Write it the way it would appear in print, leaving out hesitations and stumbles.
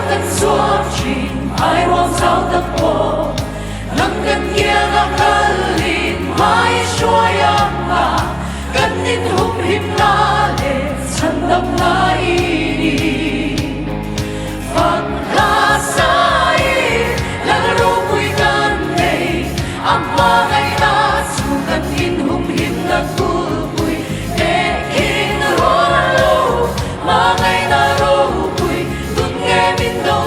cần xua trình ai hoang giao tập bộ nâng gần nghe ngạc thân lìn mai xuôi âm hà gần nín hùng hiểm na lệ sân đâm na y phật la sai là ru bùi gần này âm ma ngày na su gần nín hùng hiểm na cu bùi để in hồn lô ma ngày na ru bùi tuân nghe min đâu